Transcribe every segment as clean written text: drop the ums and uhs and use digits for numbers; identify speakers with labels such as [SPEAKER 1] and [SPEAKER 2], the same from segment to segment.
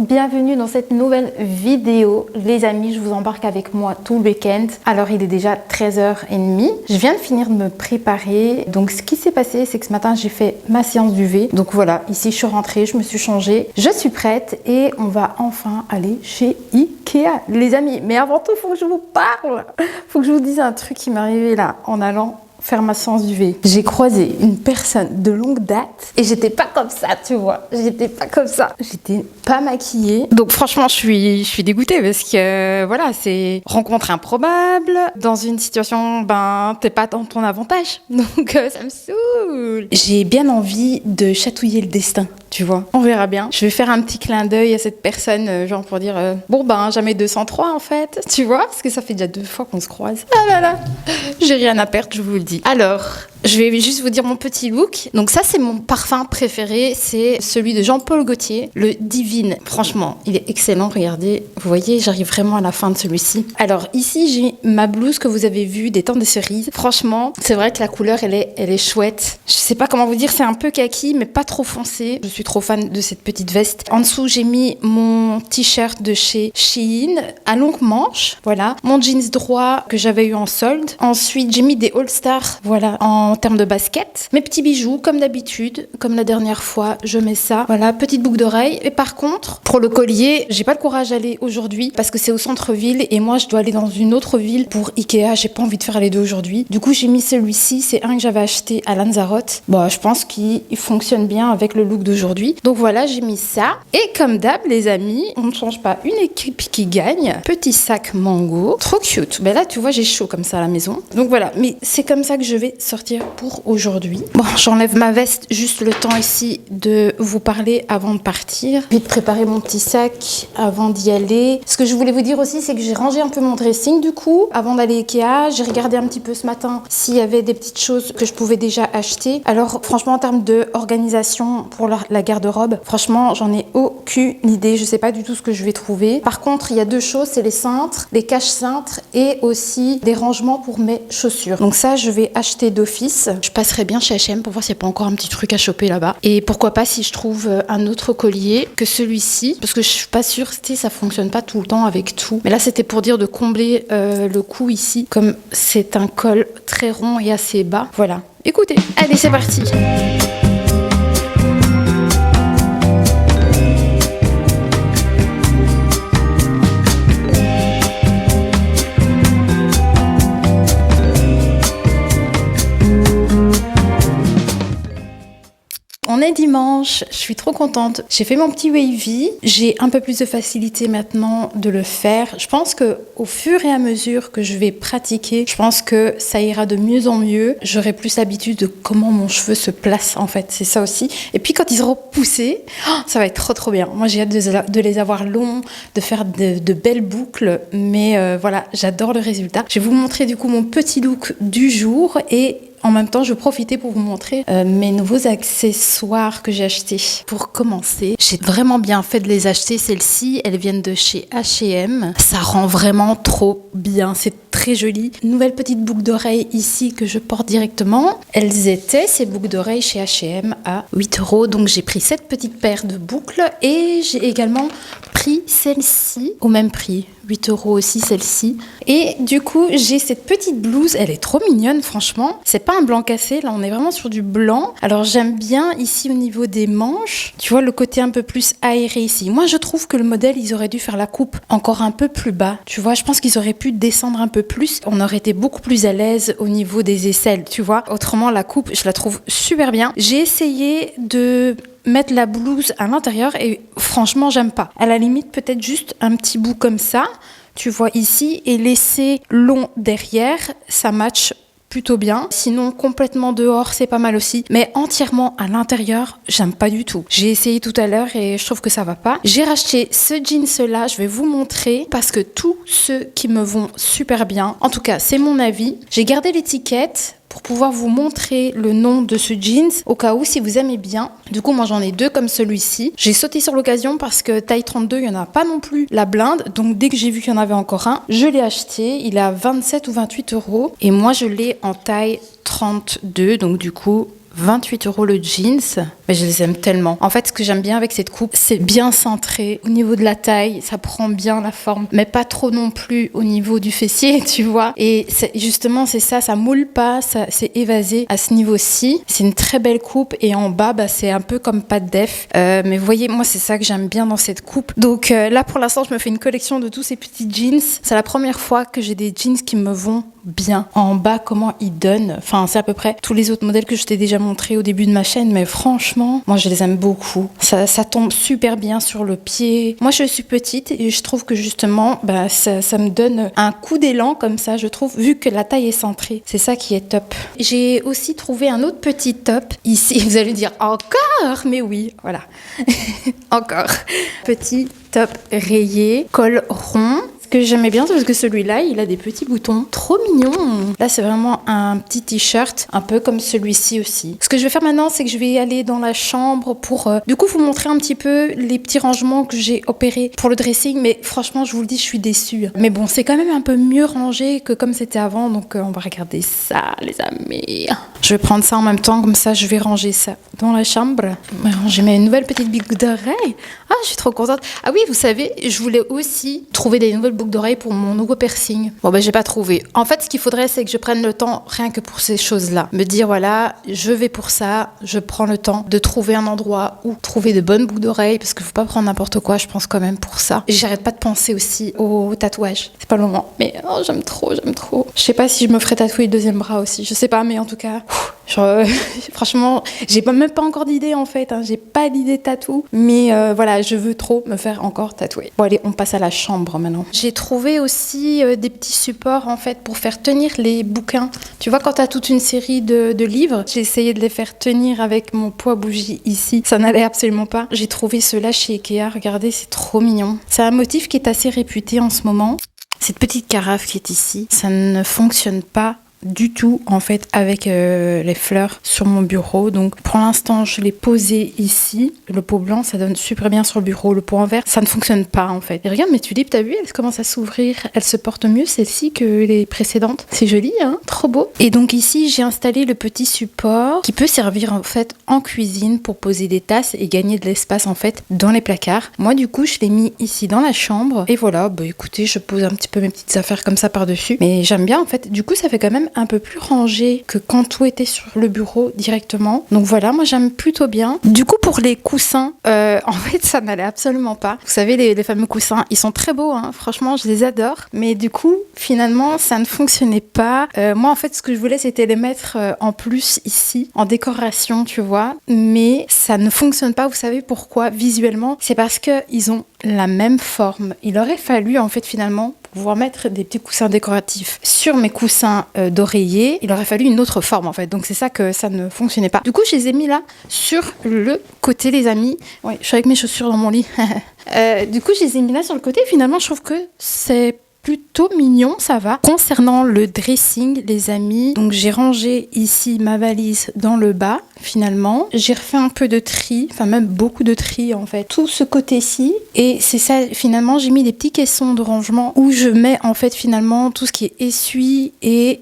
[SPEAKER 1] Bienvenue dans cette nouvelle vidéo. Les amis, je vous embarque avec moi tout le week-end. Alors, il est déjà 13h30. Je viens de finir de me préparer. Donc, ce qui s'est passé, c'est que ce matin, j'ai fait ma séance d'UV. Donc voilà, ici, je suis rentrée, je me suis changée. Je suis prête et on va enfin aller chez Ikea. Les amis, mais avant tout, il faut que je vous parle. Il faut que je vous dise un truc qui m'est arrivé là en allant faire ma séance d'UV. J'ai croisé une personne de longue date et j'étais pas comme ça, tu vois. J'étais pas comme ça. J'étais pas maquillée. Donc franchement, je suis dégoûtée parce que voilà, c'est rencontre improbable dans une situation, ben t'es pas dans ton avantage. Donc ça me saoule. J'ai bien envie de chatouiller le destin, tu vois. On verra bien. Je vais faire un petit clin d'œil à cette personne, genre pour dire bon ben jamais 203 en fait, tu vois, parce que ça fait déjà 2 fois qu'on se croise. Ah là là, j'ai rien à perdre, je vous le dis. Alors, je vais juste vous dire mon petit look. Donc ça, c'est mon parfum préféré. C'est celui de Jean-Paul Gaultier, le Divine. Franchement, il est excellent. Regardez, vous voyez, j'arrive vraiment à la fin de celui-ci. Alors ici, j'ai ma blouse que vous avez vue des temps des cerises. Franchement, c'est vrai que la couleur, elle est chouette. Je sais pas comment vous dire, c'est un peu kaki, mais pas trop foncé. Je suis trop fan de cette petite veste. En dessous, j'ai mis mon t-shirt de chez Shein à longue manche. Voilà. Mon jeans droit que j'avais eu en solde. Ensuite, j'ai mis des All-Star. Voilà, en termes de basket. Mes petits bijoux, comme d'habitude, comme la dernière fois, je mets ça. Voilà, petite boucle d'oreille. Et par contre, pour le collier, j'ai pas le courage d'aller aujourd'hui parce que c'est au centre-ville et moi, je dois aller dans une autre ville pour Ikea. J'ai pas envie de faire les deux aujourd'hui. Du coup, j'ai mis celui-ci. C'est un que j'avais acheté à Lanzarote. Bon, je pense qu'il fonctionne bien avec le look d'aujourd'hui. Donc voilà, j'ai mis ça. Et comme d'hab, les amis, on ne change pas une équipe qui gagne. Petit sac mango. Trop cute. Ben là, tu vois, j'ai chaud comme ça à la maison. Donc voilà, mais c'est comme ça que je vais sortir pour aujourd'hui. Bon, j'enlève ma veste, juste le temps ici de vous parler avant de partir. Puis de préparer mon petit sac avant d'y aller. Ce que je voulais vous dire aussi, c'est que j'ai rangé un peu mon dressing du coup, avant d'aller Ikea. J'ai regardé un petit peu ce matin s'il y avait des petites choses que je pouvais déjà acheter. Alors franchement, en termes d'organisation pour la garde-robe, franchement, j'en ai aucune idée. Je sais pas du tout ce que je vais trouver. Par contre, il y a 2 choses, c'est les cintres, les caches-cintres et aussi des rangements pour mes chaussures. Donc ça, je vais acheter d'office. Je passerai bien chez H&M pour voir s'il n'y a pas encore un petit truc à choper là-bas. Et pourquoi pas si je trouve un autre collier que celui-ci, parce que je suis pas sûre, ça fonctionne pas tout le temps avec tout. Mais là, c'était pour dire de combler le cou ici, comme c'est un col très rond et assez bas. Voilà. Écoutez, allez, c'est parti. On est dimanche, je suis trop contente. J'ai fait mon petit wavy. J'ai un peu plus de facilité maintenant de le faire. Je pense que au fur et à mesure que je vais pratiquer, je pense que ça ira de mieux en mieux. J'aurai plus l'habitude de comment mon cheveu se place en fait. C'est ça aussi. Et puis quand ils seront poussés, ça va être trop bien. Moi j'ai hâte de les avoir longs, de faire de belles boucles. Mais voilà, j'adore le résultat. Je vais vous montrer du coup mon petit look du jour et en même temps, je vais profiter pour vous montrer mes nouveaux accessoires que j'ai achetés. Pour commencer, j'ai vraiment bien fait de les acheter. Celles-ci, elles viennent de chez H&M. Ça rend vraiment trop bien. C'est très jolies. Nouvelle petite boucle d'oreille ici que je porte directement. Elles étaient, ces boucles d'oreilles chez H&M à 8 €. Donc j'ai pris cette petite paire de boucles et j'ai également pris celle-ci au même prix. 8 € aussi celle-ci. Et du coup, j'ai cette petite blouse. Elle est trop mignonne, franchement. C'est pas un blanc cassé. Là, on est vraiment sur du blanc. Alors, j'aime bien ici au niveau des manches. Tu vois, le côté un peu plus aéré ici. Moi, je trouve que le modèle, ils auraient dû faire la coupe encore un peu plus bas. Tu vois, je pense qu'ils auraient pu descendre un peu plus. On aurait été beaucoup plus à l'aise au niveau des aisselles, tu vois. Autrement, la coupe, je la trouve super bien. J'ai essayé de mettre la blouse à l'intérieur et franchement j'aime pas. À la limite peut-être juste un petit bout comme ça, tu vois ici, et laisser long derrière, ça match plutôt bien. Sinon complètement dehors c'est pas mal aussi, mais entièrement à l'intérieur j'aime pas du tout. J'ai essayé tout à l'heure et je trouve que ça va pas. J'ai racheté ce jeans là, je vais vous montrer parce que tous ceux qui me vont super bien, en tout cas c'est mon avis. J'ai gardé l'étiquette pour pouvoir vous montrer le nom de ce jeans au cas où si vous aimez bien. Du coup, moi j'en ai 2 comme celui-ci. J'ai sauté sur l'occasion parce que taille 32, il n'y en a pas non plus la blinde. Donc dès que j'ai vu qu'il y en avait encore un, je l'ai acheté. Il est à 27 ou 28 € et moi je l'ai en taille 32. Donc du coup, 28 € le jeans, mais je les aime tellement. En fait, ce que j'aime bien avec cette coupe, c'est bien centré au niveau de la taille, ça prend bien la forme, mais pas trop non plus au niveau du fessier, tu vois. Et justement, c'est ça, ça moule pas, ça c'est évasé à ce niveau-ci. C'est une très belle coupe et en bas, c'est un peu comme pas de def. Mais vous voyez, moi, c'est ça que j'aime bien dans cette coupe. Donc là, pour l'instant, je me fais une collection de tous ces petits jeans. C'est la première fois que j'ai des jeans qui me vont bien. En bas, comment ils donnent. Enfin, c'est à peu près tous les autres modèles que je t'ai déjà montré au début de ma chaîne, mais franchement, moi je les aime beaucoup. Ça tombe super bien sur le pied. Moi je suis petite et je trouve que justement, ça me donne un coup d'élan comme ça, je trouve, vu que la taille est centrée. C'est ça qui est top. J'ai aussi trouvé un autre petit top ici. Vous allez dire encore, mais oui, voilà. Encore. Petit top rayé, col rond. Ce que j'aimais bien, c'est parce que celui-là, il a des petits boutons trop mignons. Là, c'est vraiment un petit t-shirt, un peu comme celui-ci aussi. Ce que je vais faire maintenant, c'est que je vais aller dans la chambre pour, du coup, vous montrer un petit peu les petits rangements que j'ai opérés pour le dressing. Mais franchement, je vous le dis, je suis déçue. Mais bon, c'est quand même un peu mieux rangé que comme c'était avant. Donc, on va regarder ça, les amis. Je vais prendre ça en même temps, comme ça, je vais ranger ça dans la chambre. J'ai mis une nouvelle petite boucle d'oreille. Ah, je suis trop contente. Ah oui, vous savez, je voulais aussi trouver des nouvelles boucles d'oreilles pour mon nouveau piercing. Bon, j'ai pas trouvé. En fait, ce qu'il faudrait, c'est que je prenne le temps rien que pour ces choses-là. Me dire, voilà, je vais pour ça, je prends le temps de trouver un endroit où trouver de bonnes boucles d'oreilles, parce qu'il faut pas prendre n'importe quoi, je pense quand même pour ça. Et j'arrête pas de penser aussi au tatouage. C'est pas le moment. Mais j'aime trop, j'aime trop. Je sais pas si je me ferais tatouer le deuxième bras aussi. Je sais pas, mais en tout cas, franchement, j'ai même pas encore d'idée en fait. J'ai pas d'idée de tatou. Mais voilà, je veux trop me faire encore tatouer. Bon, allez, on passe à la chambre maintenant. J'ai trouvé aussi des petits supports en fait pour faire tenir les bouquins. Tu vois, quand t'as toute une série de livres, j'ai essayé de les faire tenir avec mon poids bougie ici. Ça n'allait absolument pas. J'ai trouvé ceux-là chez Ikea. Regardez, c'est trop mignon. C'est un motif qui est assez réputé en ce moment. Cette petite carafe qui est ici, ça ne fonctionne pas du tout en fait avec les fleurs sur mon bureau. Donc pour l'instant je l'ai posé ici. Le pot blanc ça donne super bien sur le bureau. Le pot en vert ça ne fonctionne pas en fait. Et regarde mes tulipes, t'as vu, elles commencent à s'ouvrir. Elles se portent mieux celle-ci que les précédentes. C'est joli hein, trop beau. Et donc ici j'ai installé le petit support qui peut servir en fait en cuisine pour poser des tasses et gagner de l'espace en fait dans les placards. Moi du coup je l'ai mis ici dans la chambre et voilà, écoutez, je pose un petit peu mes petites affaires comme ça par dessus. Mais j'aime bien en fait, du coup ça fait quand même un peu plus rangé que quand tout était sur le bureau directement. Donc voilà, moi j'aime plutôt bien. Du coup pour les coussins, en fait ça n'allait absolument pas. Vous savez les fameux coussins, ils sont très beaux, hein. Franchement je les adore. Mais du coup finalement ça ne fonctionnait pas. Moi en fait ce que je voulais c'était les mettre en plus ici, en décoration tu vois. Mais ça ne fonctionne pas, vous savez pourquoi visuellement? C'est parce qu'ils ont la même forme. Il aurait fallu en fait finalement pouvoir mettre des petits coussins décoratifs sur mes coussins d'oreiller. Il aurait fallu une autre forme en fait, donc c'est ça que ça ne fonctionnait pas. Du coup je les ai mis là sur le côté les amis. Ouais, je suis avec mes chaussures dans mon lit. Du coup je les ai mis là sur le côté. Finalement je trouve que c'est plutôt mignon, ça va. Concernant le dressing, les amis, donc j'ai rangé ici ma valise dans le bas. finalement. J'ai refait un peu de tri, enfin même beaucoup de tri en fait. Tout ce côté-ci. Et c'est ça, finalement, j'ai mis des petits caissons de rangement où je mets en fait finalement tout ce qui est essuie et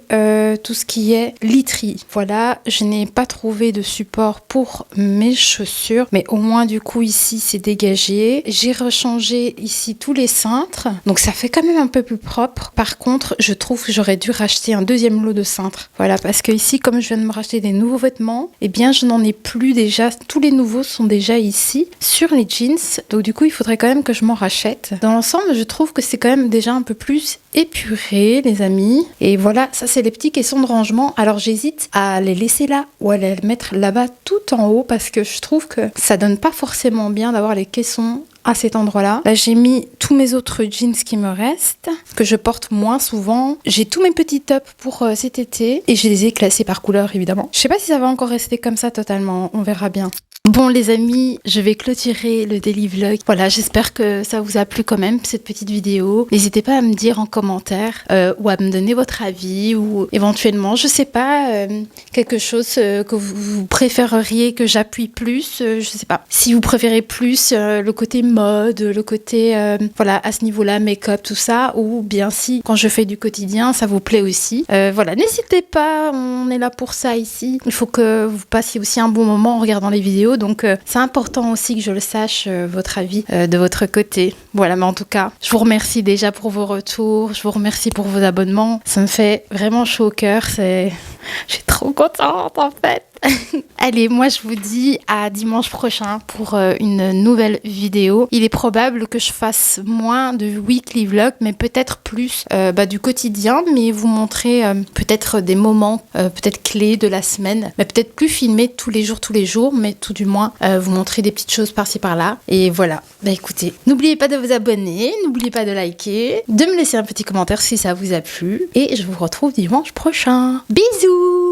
[SPEAKER 1] tout ce qui est literie. Voilà, je n'ai pas trouvé de support pour mes chaussures, mais au moins du coup ici c'est dégagé. J'ai rechangé ici tous les cintres, donc ça fait quand même un peu plus propre. Par contre, je trouve que j'aurais dû racheter un deuxième lot de cintres. Voilà, parce que ici, comme je viens de me racheter des nouveaux vêtements, eh bien je n'en ai plus déjà. Tous les nouveaux sont déjà ici sur les jeans, donc du coup il faudrait quand même que je m'en rachète. Dans l'ensemble, je trouve que c'est quand même déjà un peu plus épuré, les amis. Et voilà, ça c'est les petits caissons de rangement. Alors j'hésite à les laisser là ou à les mettre là-bas tout en haut parce que je trouve que ça donne pas forcément bien d'avoir les caissons à cet endroit-là. Là, j'ai mis tous mes autres jeans qui me restent, que je porte moins souvent. J'ai tous mes petits tops pour cet été et je les ai classés par couleur, évidemment. Je sais pas si ça va encore rester comme ça totalement, on verra bien. Bon les amis, je vais clôturer le daily vlog. Voilà, j'espère que ça vous a plu quand même, cette petite vidéo. N'hésitez pas à me dire en commentaire ou à me donner votre avis ou éventuellement, je sais pas, quelque chose que vous préféreriez que j'appuie plus, je sais pas. Si vous préférez plus le côté mode, le côté, voilà, à ce niveau-là, make-up, tout ça, ou bien si, quand je fais du quotidien, ça vous plaît aussi. Voilà, n'hésitez pas, on est là pour ça ici. Il faut que vous passiez aussi un bon moment en regardant les vidéos. Donc c'est important aussi que je le sache, votre avis de votre côté. Voilà, mais en tout cas, je vous remercie déjà pour vos retours, je vous remercie pour vos abonnements. Ça me fait vraiment chaud au cœur, je suis trop contente en fait. Allez, moi je vous dis à dimanche prochain pour une nouvelle vidéo. Il est probable que je fasse moins de weekly vlog, mais peut-être plus du quotidien, mais vous montrer peut-être des moments peut-être clés de la semaine, mais peut-être plus filmé tous les jours, mais tout du moins vous montrer des petites choses par-ci par-là. Et voilà, bah écoutez, n'oubliez pas de vous abonner, n'oubliez pas de liker, de me laisser un petit commentaire si ça vous a plu, et je vous retrouve dimanche prochain. Bisous!